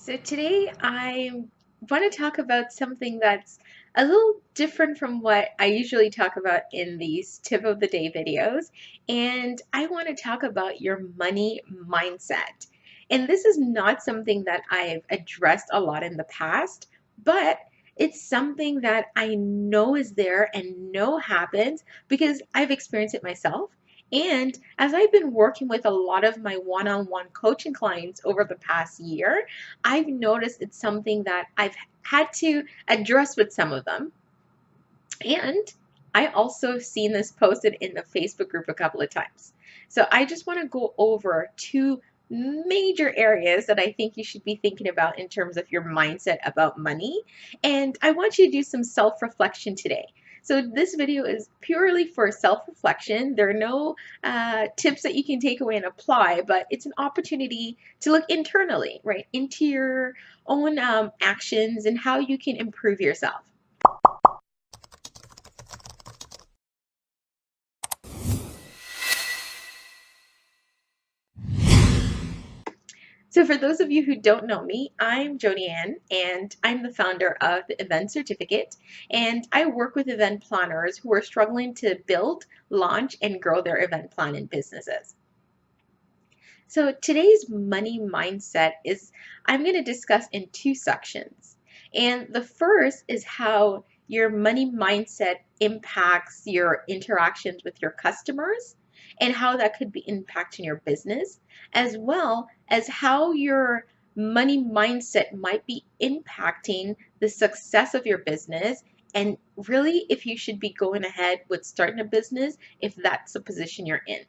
So today I want to talk about something that's a little different from what I usually talk about in these tip of the day videos. And I want to talk about your money mindset. And this is not something that I've addressed a lot in the past, but it's something that I know is there and know happens because I've experienced it myself. And as I've been working with a lot of my one-on-one coaching clients over the past year, I've noticed it's something that I've had to address with some of them. And I also have seen this posted in the Facebook group a couple of times. So I just want to go over two major areas that I think you should be thinking about in terms of your mindset about money. And I want you to do some self-reflection today. So this video is purely for self-reflection. There are no tips that you can take away and apply, but it's an opportunity to look internally, right, into your own actions and how you can improve yourself. So for those of you who don't know me, I'm Jody Ann, and I'm the founder of the Event Certificate, and I work with event planners who are struggling to build, launch, and grow their event planning businesses. So today's money mindset is I'm going to discuss in two sections. And the first is how your money mindset impacts your interactions with your customers and how that could be impacting your business, as well as how your money mindset might be impacting the success of your business and really if you should be going ahead with starting a business if that's the position you're in.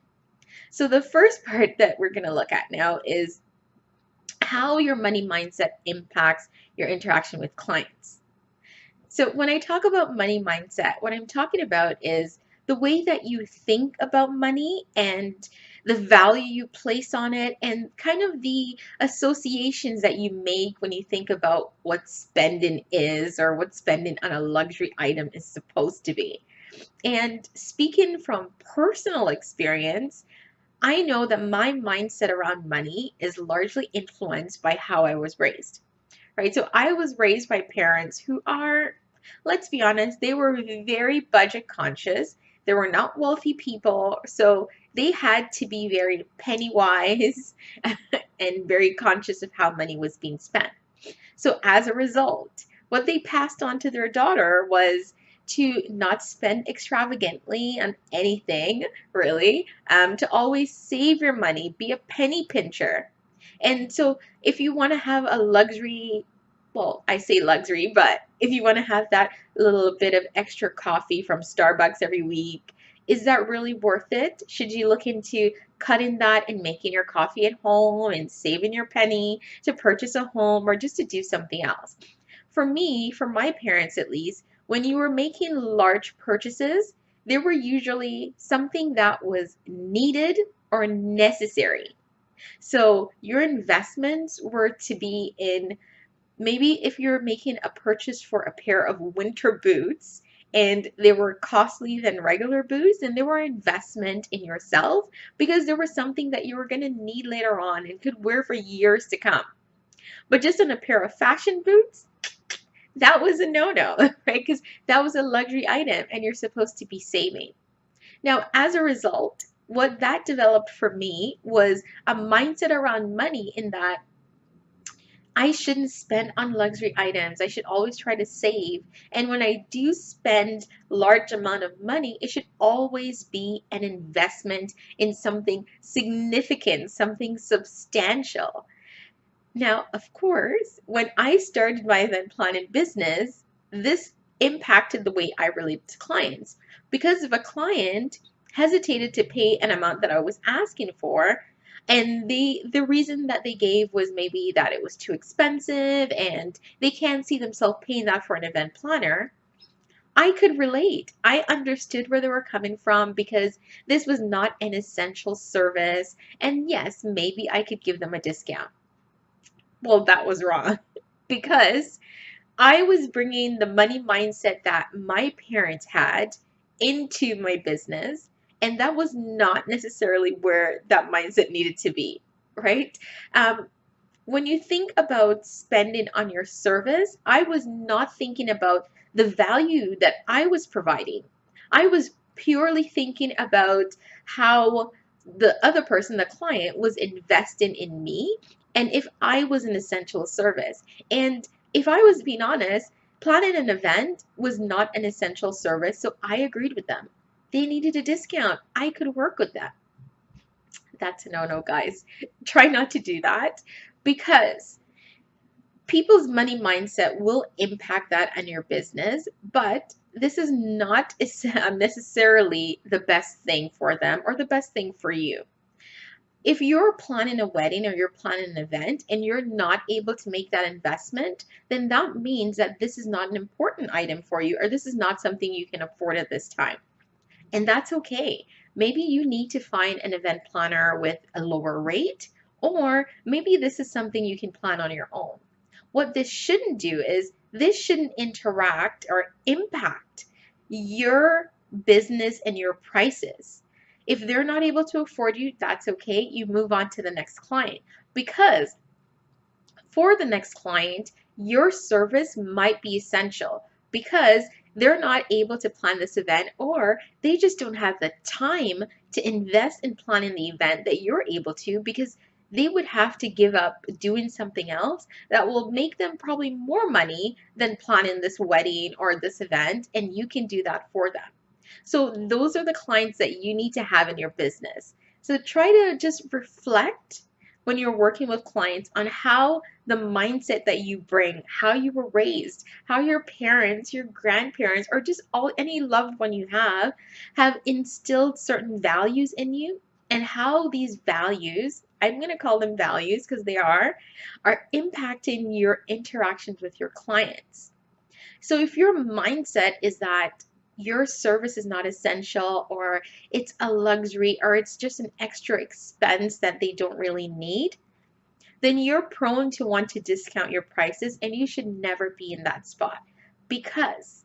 So the first part that we're going to look at now is how your money mindset impacts your interaction with clients. So when I talk about money mindset, what I'm talking about is the way that you think about money and the value you place on it and kind of the associations that you make when you think about what spending is or what spending on a luxury item is supposed to be. And speaking from personal experience, I know that my mindset around money is largely influenced by how I was raised, right? So I was raised by parents who are, let's be honest, they were very budget conscious. They were not wealthy people. So they had to be very penny wise and very conscious of how money was being spent. So as a result, what they passed on to their daughter was to not spend extravagantly on anything, really, to always save your money, be a penny pincher. And so if you want to have a luxury, well, I say luxury, but if you want to have that little bit of extra coffee from Starbucks every week, is that really worth it? Should you look into cutting that and making your coffee at home and saving your penny to purchase a home or just to do something else? For me, for my parents at least, when you were making large purchases, they were usually something that was needed or necessary. So your investments were to be in, maybe if you're making a purchase for a pair of winter boots and they were costly than regular boots, and they were an investment in yourself because there was something that you were going to need later on and could wear for years to come. But just in a pair of fashion boots, that was a no-no, right? Because that was a luxury item and you're supposed to be saving. Now, as a result, what that developed for me was a mindset around money in that I shouldn't spend on luxury items. I should always try to save. And when I do spend large amount of money, it should always be an investment in something significant, something substantial. Now, of course, when I started my event planning business, this impacted the way I related to clients. Because if a client hesitated to pay an amount that I was asking for, and the reason that they gave was maybe that it was too expensive and they can't see themselves paying that for an event planner, I could relate. I understood where they were coming from because this was not an essential service. And yes, maybe I could give them a discount. Well, that was wrong because I was bringing the money mindset that my parents had into my business, and that was not necessarily where that mindset needed to be, right? Um, when you think about spending on your service, I was not thinking about the value that I was providing. I was purely thinking about how the other person, the client, was investing in me and if I was an essential service. And if I was being honest, planning an event was not an essential service, so I agreed with them. They needed a discount. I could work with that. That's a no-no, guys. Try not to do that because people's money mindset will impact that on your business, but this is not necessarily the best thing for them or the best thing for you. If you're planning a wedding or you're planning an event and you're not able to make that investment, then that means that this is not an important item for you or this is not something you can afford at this time. And that's okay. Maybe you need to find an event planner with a lower rate, or maybe this is something you can plan on your own. What this shouldn't do is this shouldn't interact or impact your business and your prices. If they're not able to afford you, that's okay. You move on to the next client because for the next client, your service might be essential because they're not able to plan this event or they just don't have the time to invest in planning the event that you're able to because they would have to give up doing something else that will make them probably more money than planning this wedding or this event, and you can do that for them. So those are the clients that you need to have in your business. So try to just reflect when you're working with clients on how the mindset that you bring, how you were raised, how your parents, your grandparents, or just any loved one you have instilled certain values in you, and how these values, I'm going to call them values because they are impacting your interactions with your clients. So if your mindset is that your service is not essential or it's a luxury or it's just an extra expense that they don't really need, then you're prone to want to discount your prices and you should never be in that spot because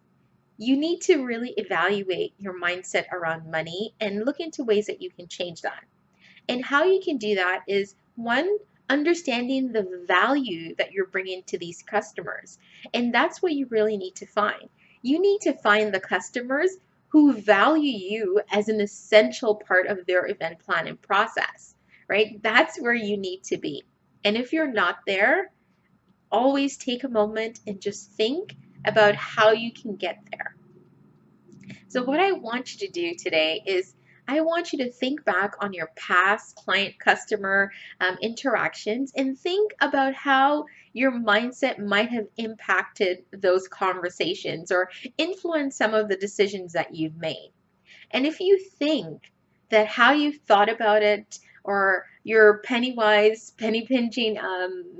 you need to really evaluate your mindset around money and look into ways that you can change that. And how you can do that is one, understanding the value that you're bringing to these customers. And that's what you really need to find. You need to find the customers who value you as an essential part of their event planning process, right? That's where you need to be. And if you're not there, always take a moment and just think about how you can get there. So what I want you to do today is I want you to think back on your past client-customer interactions and think about how your mindset might have impacted those conversations or influenced some of the decisions that you've made. And if you think that how you thought about it or your penny-wise, penny-pinching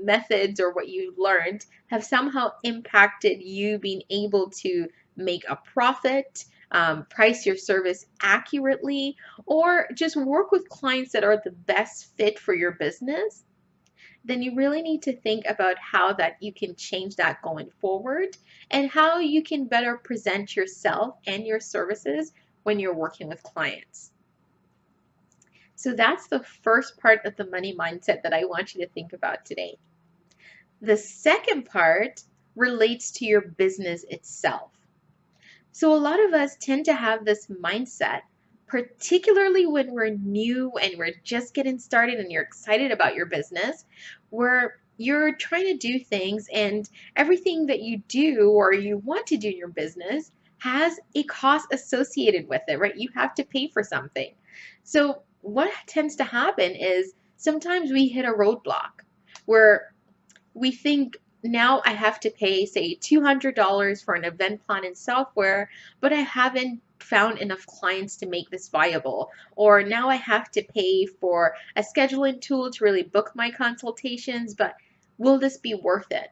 methods or what you learned have somehow impacted you being able to make a profit, price your service accurately, or just work with clients that are the best fit for your business, then you really need to think about how that you can change that going forward and how you can better present yourself and your services when you're working with clients. So that's the first part of the money mindset that I want you to think about today. The second part relates to your business itself. So a lot of us tend to have this mindset, particularly when we're new and we're just getting started and you're excited about your business, where you're trying to do things and everything that you do or you want to do in your business has a cost associated with it, right? You have to pay for something. So what tends to happen is sometimes we hit a roadblock where we think, now I have to pay, say, $200 for an event planning software, but I haven't found enough clients to make this viable. Or now I have to pay for a scheduling tool to really book my consultations, but will this be worth it?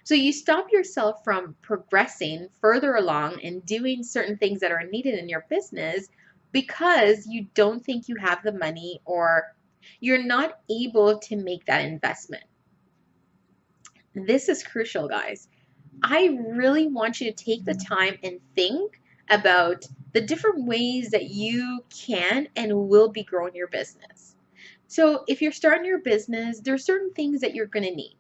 So you stop yourself from progressing further along and doing certain things that are needed in your business because you don't think you have the money or you're not able to make that investment. This is crucial, guys. I really want you to take the time and think about the different ways that you can and will be growing your business. So if you're starting your business, there's certain things that you're going to need.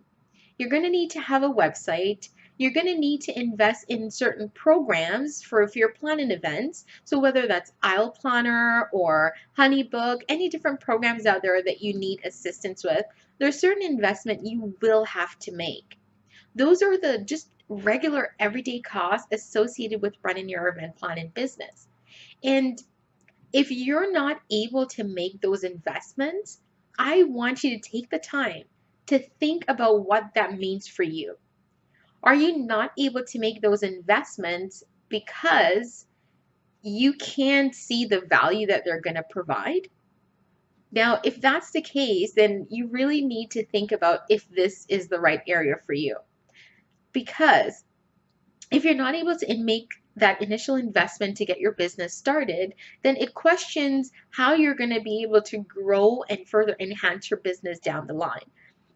You're going to need to have a website. You're going to need to invest in certain programs for if you're planning events. So whether that's Aisle Planner or Honeybook, any different programs out there that you need assistance with, there's certain investment you will have to make. Those are the just regular everyday costs associated with running your event planning business. And if you're not able to make those investments, I want you to take the time to think about what that means for you. Are you not able to make those investments because you can't see the value that they're going to provide? Now, if that's the case, then you really need to think about if this is the right area for you. Because if you're not able to make that initial investment to get your business started, then it questions how you're going to be able to grow and further enhance your business down the line.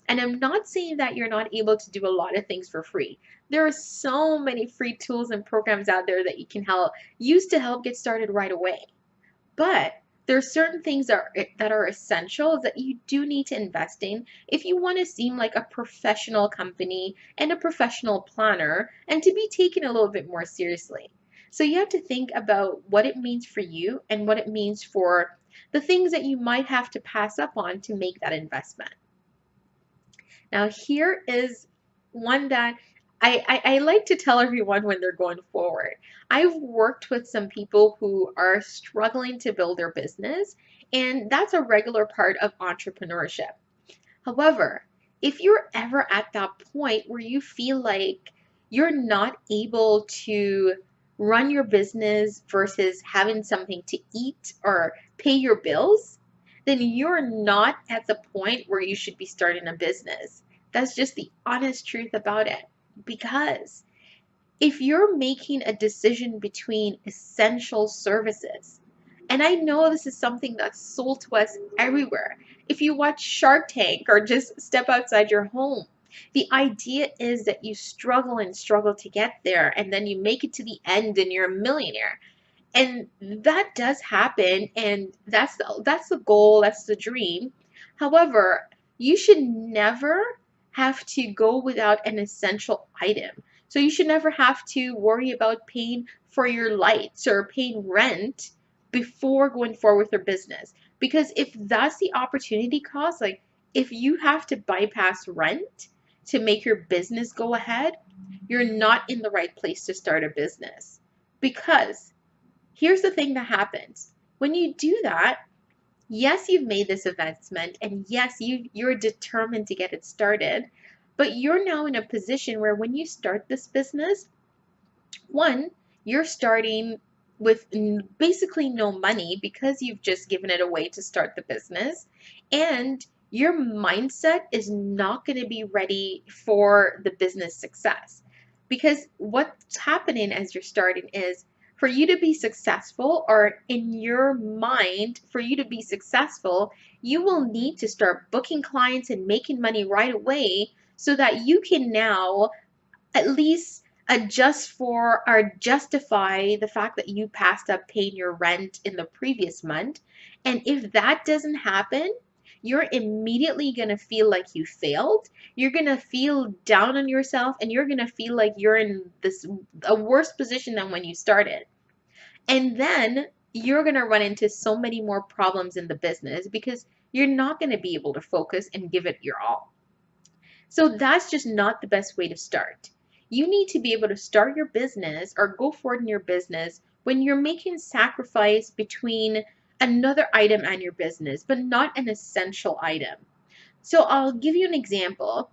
And I'm not saying that you're not able to do a lot of things for free. There are so many free tools and programs out there that you can use to help get started right away. But there's certain things that are essential that you do need to invest in if you want to seem like a professional company and a professional planner and to be taken a little bit more seriously. So you have to think about what it means for you and what it means for the things that you might have to pass up on to make that investment. Now, here is one that I like to tell everyone when they're going forward. I've worked with some people who are struggling to build their business, and that's a regular part of entrepreneurship. However, if you're ever at that point where you feel like you're not able to run your business versus having something to eat or pay your bills, then you're not at the point where you should be starting a business. That's just the honest truth about it. Because if you're making a decision between essential services, and I know this is something that's sold to us everywhere. If you watch Shark Tank or just step outside your home, the idea is that you struggle and struggle to get there, and then you make it to the end and you're a millionaire. And that does happen, and that's the goal, that's the dream. However, you should never have to go without an essential item. So you should never have to worry about paying for your lights or paying rent before going forward with your business. Because if that's the opportunity cost, like if you have to bypass rent to make your business go ahead, you're not in the right place to start a business. Because here's the thing that happens. When you do that, yes, you've made this investment, and yes, you're determined to get it started, but you're now in a position where when you start this business, one, you're starting with basically no money because you've just given it away to start the business, and your mindset is not going to be ready for the business success. Because what's happening as you're starting is for you to be successful, or in your mind, for you to be successful, you will need to start booking clients and making money right away so that you can now at least adjust for or justify the fact that you passed up paying your rent in the previous month. And if that doesn't happen, you're immediately going to feel like you failed. You're going to feel down on yourself, and you're going to feel like you're in a worse position than when you started. And then you're going to run into so many more problems in the business because you're not going to be able to focus and give it your all. So that's just not the best way to start. You need to be able to start your business or go forward in your business when you're making sacrifice between another item and your business, but not an essential item. So I'll give you an example.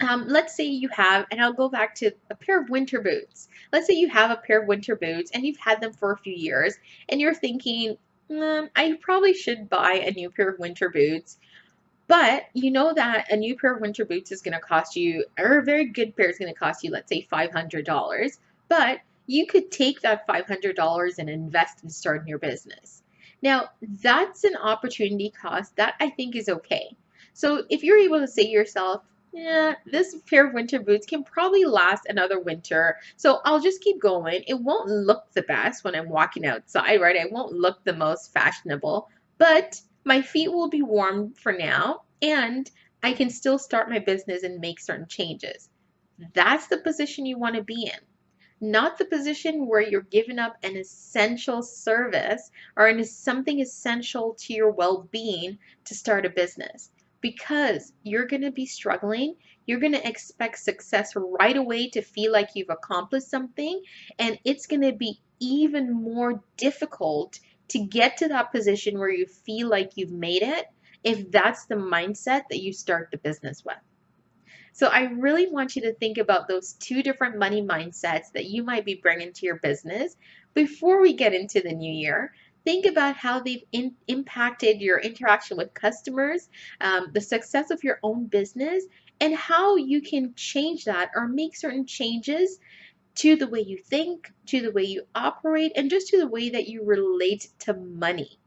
Let's say you have, and I'll go back to a pair of winter boots. Let's say you have a pair of winter boots and you've had them for a few years, and you're thinking, I probably should buy a new pair of winter boots. But you know that a new pair of winter boots is going to cost you, or a very good pair is going to cost you, let's say $500. But you could take that $500 and invest in starting your business. Now, that's an opportunity cost that I think is okay. So if you're able to say to yourself, yeah, this pair of winter boots can probably last another winter, so I'll just keep going. It won't look the best when I'm walking outside, right? I won't look the most fashionable, but My feet will be warm for now, and I can still start my business and make certain changes. That's the position you want to be in, not the position where you're giving up an essential service or something essential to your well-being to start a business. Because you're going to be struggling, you're going to expect success right away to feel like you've accomplished something, and it's going to be even more difficult to get to that position where you feel like you've made it if that's the mindset that you start the business with. So I really want you to think about those two different money mindsets that you might be bringing to your business before we get into the new year. Think about how they've impacted your interaction with customers, the success of your own business, and how you can change that or make certain changes to the way you think, to the way you operate, and just to the way that you relate to money.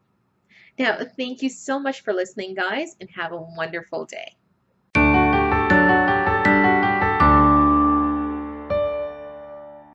Now, thank you so much for listening, guys, and have a wonderful day.